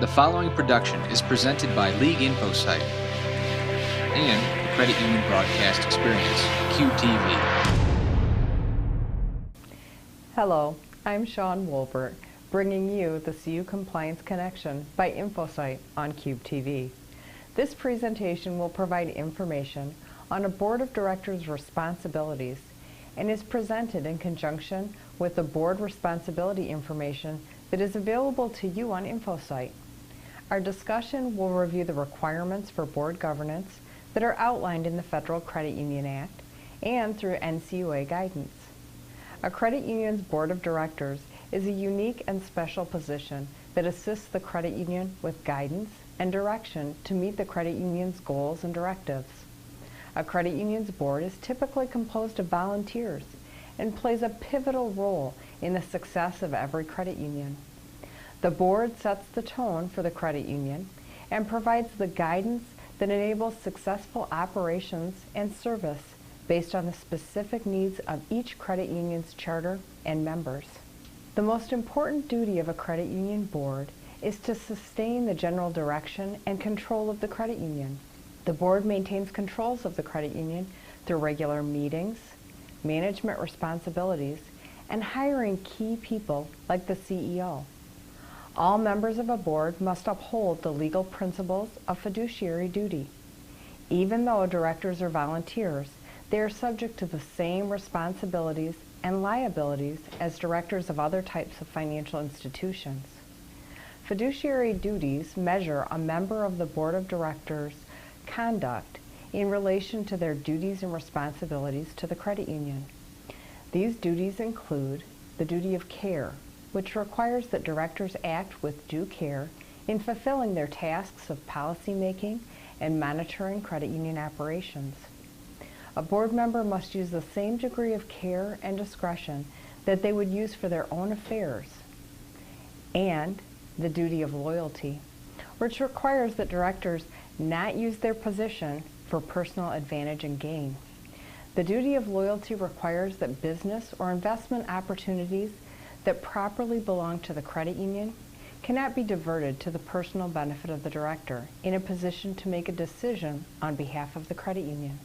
The following production is presented by League Infosite and the Credit Union Broadcast Experience, QTV. Hello, I'm Sean Wolbert, bringing you the CU Compliance Connection by Infosite on QTV. This presentation will provide information on a Board of Directors' responsibilities and is presented in conjunction with the board responsibility information that is available to you on Infosite. Our discussion will review the requirements for board governance that are outlined in the Federal Credit Union Act and through NCUA guidance. A credit union's board of directors is a unique and special position that assists the credit union with guidance and direction to meet the credit union's goals and directives. A credit union's board is typically composed of volunteers and plays a pivotal role in the success of every credit union. The board sets the tone for the credit union and provides the guidance that enables successful operations and service based on the specific needs of each credit union's charter and members. The most important duty of a credit union board is to sustain the general direction and control of the credit union. The board maintains controls of the credit union through regular meetings, management responsibilities, and hiring key people like the CEO. All members of a board must uphold the legal principles of fiduciary duty. Even though directors are volunteers, they are subject to the same responsibilities and liabilities as directors of other types of financial institutions. Fiduciary duties measure a member of the board of directors' conduct in relation to their duties and responsibilities to the credit union. These duties include the duty of care, which requires that directors act with due care in fulfilling their tasks of policymaking and monitoring credit union operations. A board member must use the same degree of care and discretion that they would use for their own affairs. And the duty of loyalty, which requires that directors not use their position for personal advantage and gain. The duty of loyalty requires that business or investment opportunities that properly belong to the credit union cannot be diverted to the personal benefit of the director in a position to make a decision on behalf of the credit union.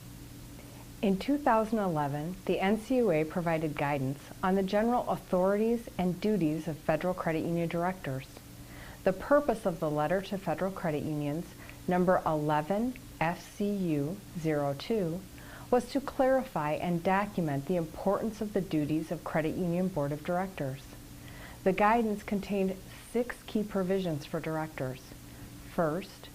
In 2011, the NCUA provided guidance on the general authorities and duties of federal credit union directors. The purpose of the letter to federal credit unions, number 11 FCU02, was to clarify and document the importance of the duties of credit union board of directors. The guidance contained 6 key provisions for directors. First,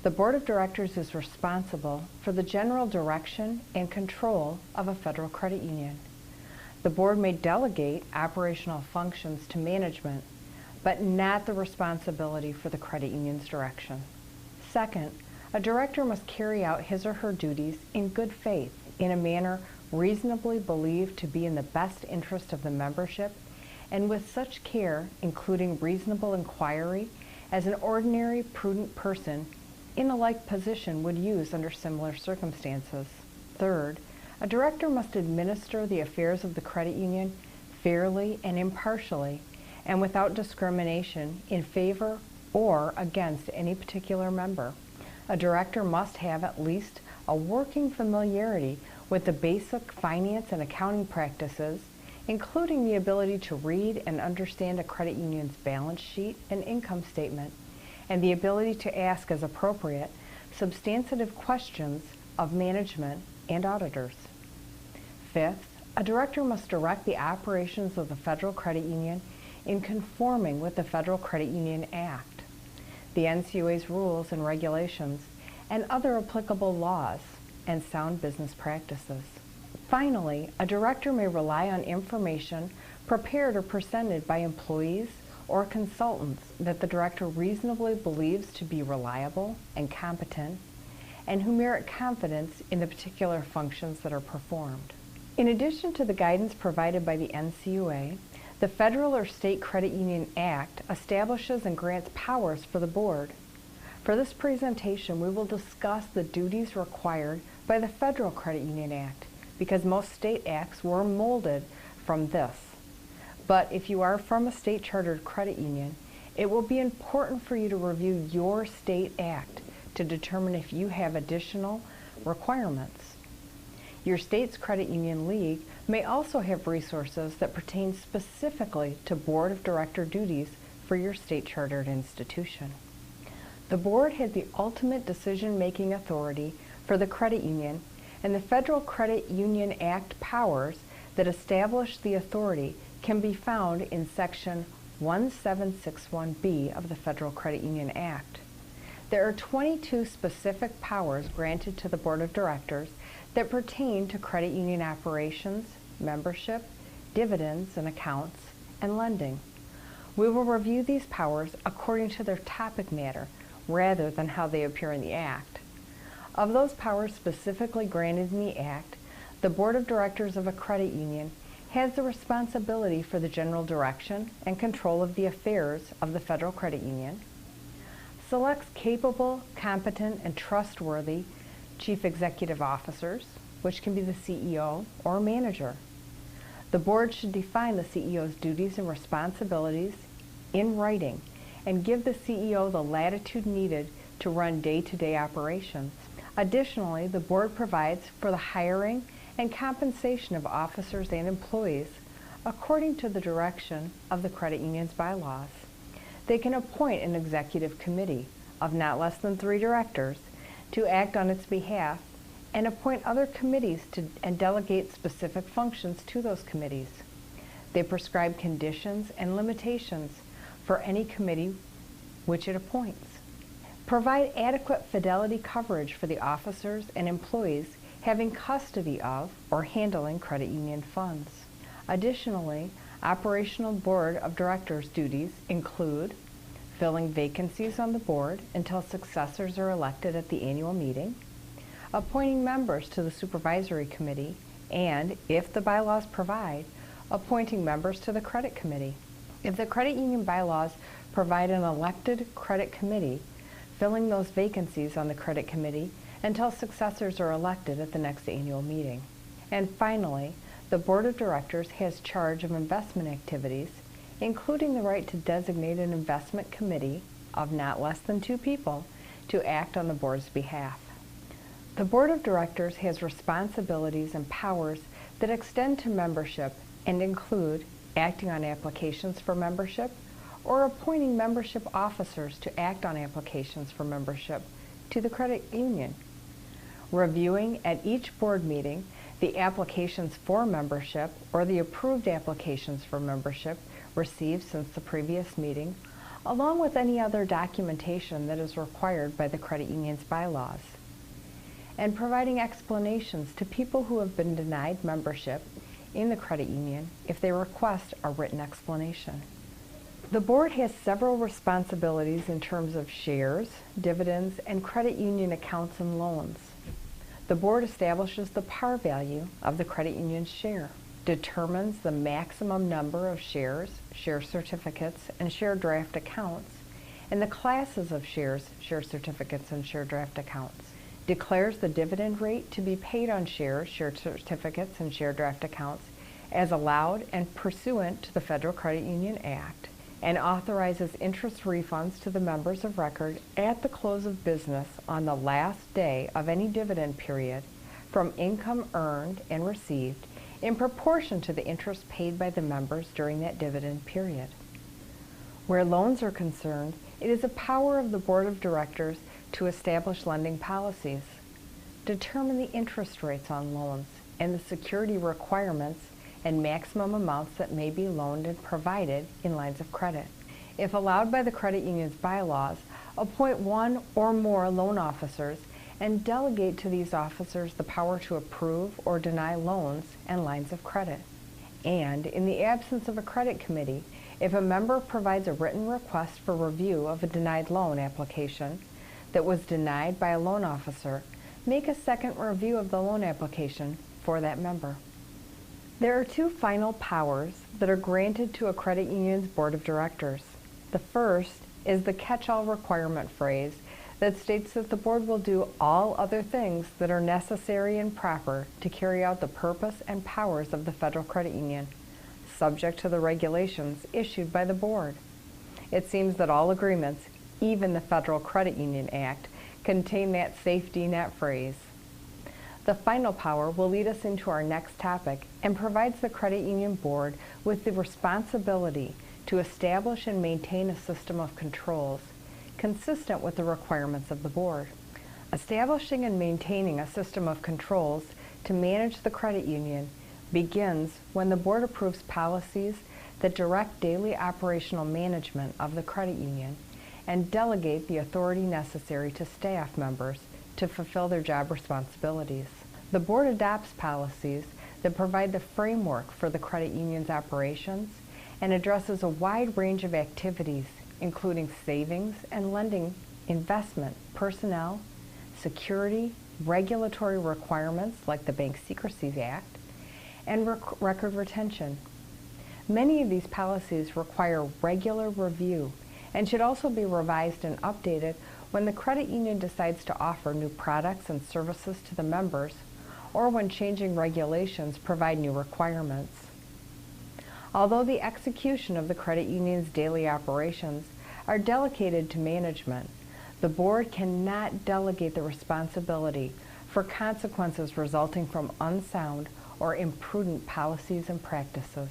the board of directors is responsible for the general direction and control of a federal credit union. The board may delegate operational functions to management, but not the responsibility for the credit union's direction. Second, a director must carry out his or her duties in good faith in a manner reasonably believed to be in the best interest of the membership and with such care, including reasonable inquiry, as an ordinary, prudent person in a like position would use under similar circumstances. Third, a director must administer the affairs of the credit union fairly and impartially and without discrimination in favor or against any particular member. A director must have at least a working familiarity with the basic finance and accounting practices, including the ability to read and understand a credit union's balance sheet and income statement, and the ability to ask, as appropriate, substantive questions of management and auditors. Fifth, a director must direct the operations of the federal credit union in conforming with the Federal Credit Union Act, the NCUA's rules and regulations, and other applicable laws and sound business practices. Finally, a director may rely on information prepared or presented by employees or consultants that the director reasonably believes to be reliable and competent, and who merit confidence in the particular functions that are performed. In addition to the guidance provided by the NCUA, the Federal or State Credit Union Act establishes and grants powers for the board. For this presentation, we will discuss the duties required by the Federal Credit Union Act, because most state acts were molded from this. But if you are from a state chartered credit union, It will be important for you to review your state act to determine if you have additional requirements. Your state's credit union league may also have resources that pertain specifically to board of director duties for your state chartered institution. The board has the ultimate decision-making authority for the credit union, and the Federal Credit Union Act powers that establish the authority can be found in Section 1761B of the Federal Credit Union Act. There are 22 specific powers granted to the Board of Directors that pertain to credit union operations, membership, dividends and accounts, and lending. We will review these powers according to their topic matter rather than how they appear in the Act. Of those powers specifically granted in the Act, the Board of Directors of a credit union has the responsibility for the general direction and control of the affairs of the federal credit union, selects capable, competent, and trustworthy chief executive officers, which can be the CEO or manager. The board should define the CEO's duties and responsibilities in writing and give the CEO the latitude needed to run day-to-day operations. Additionally, the board provides for the hiring and compensation of officers and employees according to the direction of the credit union's bylaws. They can appoint an executive committee of not less than 3 directors to act on its behalf and appoint other committees and delegate specific functions to those committees. They prescribe conditions and limitations for any committee which it appoints. Provide adequate fidelity coverage for the officers and employees having custody of or handling credit union funds. Additionally, operational board of directors duties include filling vacancies on the board until successors are elected at the annual meeting, appointing members to the supervisory committee, and, if the bylaws provide, appointing members to the credit committee. If the credit union bylaws provide an elected credit committee, filling those vacancies on the credit committee until successors are elected at the next annual meeting. And finally, the Board of Directors has charge of investment activities, including the right to designate an investment committee of not less than 2 people to act on the board's behalf. The Board of Directors has responsibilities and powers that extend to membership and include acting on applications for membership or appointing membership officers to act on applications for membership to the credit union, reviewing at each board meeting the applications for membership or the approved applications for membership received since the previous meeting, along with any other documentation that is required by the credit union's bylaws, and providing explanations to people who have been denied membership in the credit union if they request a written explanation. The board has several responsibilities in terms of shares, dividends, and credit union accounts and loans. The board establishes the par value of the credit union's share, determines the maximum number of shares, share certificates, and share draft accounts, and the classes of shares, share certificates, and share draft accounts, declares the dividend rate to be paid on shares, share certificates, and share draft accounts as allowed and pursuant to the Federal Credit Union Act, and authorizes interest refunds to the members of record at the close of business on the last day of any dividend period from income earned and received in proportion to the interest paid by the members during that dividend period. Where loans are concerned, it is a power of the Board of Directors to establish lending policies, determine the interest rates on loans, and the security requirements and maximum amounts that may be loaned and provided in lines of credit. If allowed by the credit union's bylaws, appoint 1 or more loan officers and delegate to these officers the power to approve or deny loans and lines of credit. And in the absence of a credit committee, if a member provides a written request for review of a denied loan application that was denied by a loan officer, make a second review of the loan application for that member. There are 2 final powers that are granted to a credit union's board of directors. The first is the catch-all requirement phrase that states that the board will do all other things that are necessary and proper to carry out the purpose and powers of the Federal Credit Union, subject to the regulations issued by the board. It seems that all agreements, even the Federal Credit Union Act, contain that safety net phrase. The final power will lead us into our next topic and provides the credit union board with the responsibility to establish and maintain a system of controls consistent with the requirements of the board. Establishing and maintaining a system of controls to manage the credit union begins when the board approves policies that direct daily operational management of the credit union and delegate the authority necessary to staff members to fulfill their job responsibilities. The board adopts policies that provide the framework for the credit union's operations and addresses a wide range of activities, including savings and lending, investment, personnel, security, regulatory requirements like the Bank Secrecy Act, and record retention. Many of these policies require regular review and should also be revised and updated when the credit union decides to offer new products and services to the members or when changing regulations provide new requirements. Although the execution of the credit union's daily operations are delegated to management, the board cannot delegate the responsibility for consequences resulting from unsound or imprudent policies and practices.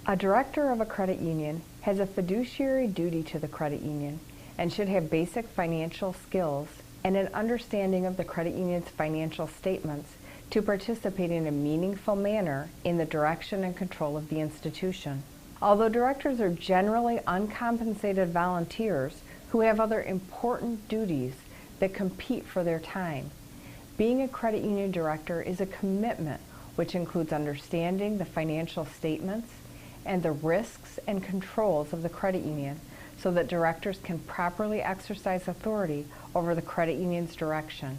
A director of a credit union has a fiduciary duty to the credit union and should have basic financial skills and an understanding of the credit union's financial statements to participate in a meaningful manner in the direction and control of the institution. Although directors are generally uncompensated volunteers who have other important duties that compete for their time, being a credit union director is a commitment which includes understanding the financial statements and the risks and controls of the credit union so that directors can properly exercise authority over the credit union's direction.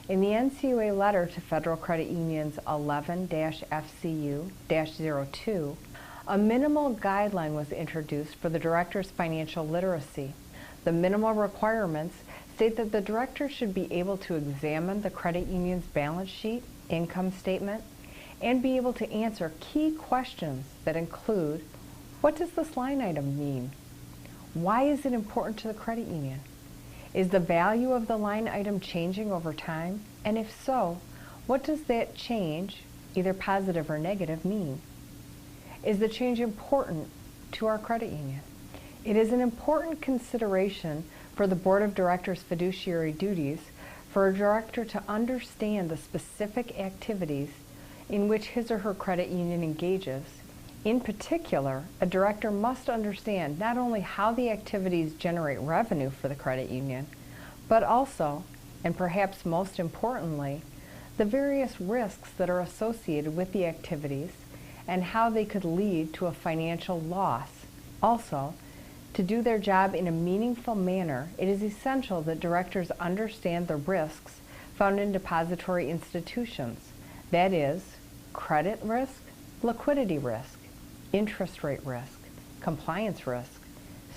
In the NCUA letter to Federal Credit Unions 11-FCU-02, a minimal guideline was introduced for the director's financial literacy. The minimal requirements state that the director should be able to examine the credit union's balance sheet, income statement, and be able to answer key questions that include, what does this line item mean? Why is it important to the credit union? Is the value of the line item changing over time? And if so, what does that change, either positive or negative, mean? Is the change important to our credit union? It is an important consideration for the Board of Directors' fiduciary duties for a director to understand the specific activities in which his or her credit union engages. In particular, a director must understand not only how the activities generate revenue for the credit union, but also, and perhaps most importantly, the various risks that are associated with the activities and how they could lead to a financial loss. Also, to do their job in a meaningful manner, it is essential that directors understand the risks found in depository institutions, that is, credit risk, liquidity risk, interest rate risk, compliance risk,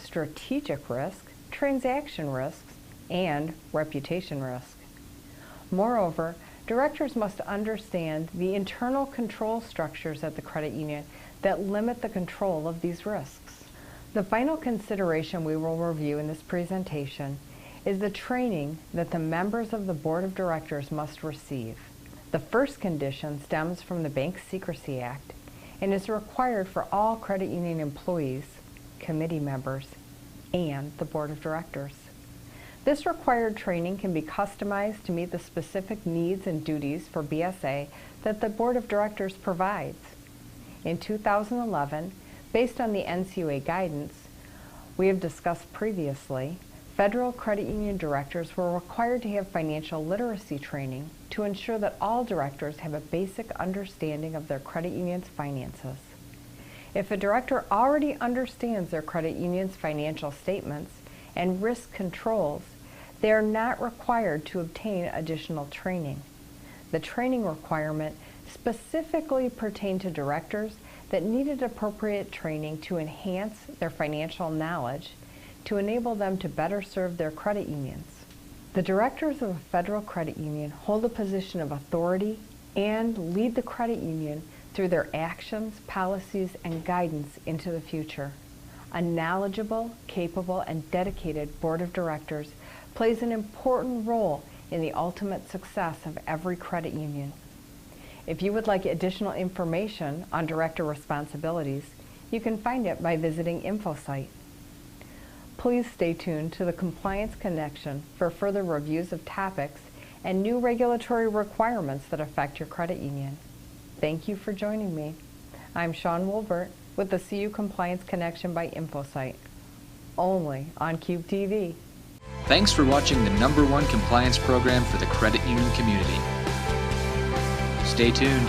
strategic risk, transaction risks, and reputation risk. Moreover, directors must understand the internal control structures at the credit union that limit the control of these risks. The final consideration we will review in this presentation is the training that the members of the Board of Directors must receive. The first condition stems from the Bank Secrecy Act and is required for all credit union employees, committee members, and the Board of Directors. This required training can be customized to meet the specific needs and duties for BSA that the Board of Directors provides. In 2011, based on the NCUA guidance we have discussed previously, federal credit union directors were required to have financial literacy training to ensure that all directors have a basic understanding of their credit union's finances. If a director already understands their credit union's financial statements and risk controls, they are not required to obtain additional training. The training requirement specifically pertained to directors that needed appropriate training to enhance their financial knowledge to enable them to better serve their credit unions. The directors of a federal credit union hold a position of authority and lead the credit union through their actions, policies, and guidance into the future. A knowledgeable, capable, and dedicated board of directors plays an important role in the ultimate success of every credit union. If you would like additional information on director responsibilities, you can find it by visiting Infosite. Please stay tuned to the Compliance Connection for further reviews of topics and new regulatory requirements that affect your credit union. Thank you for joining me. I'm Sean Wolbert with the CU Compliance Connection by Infosite, only on Cube TV. Thanks for watching the #1 compliance program for the credit union community. Stay tuned.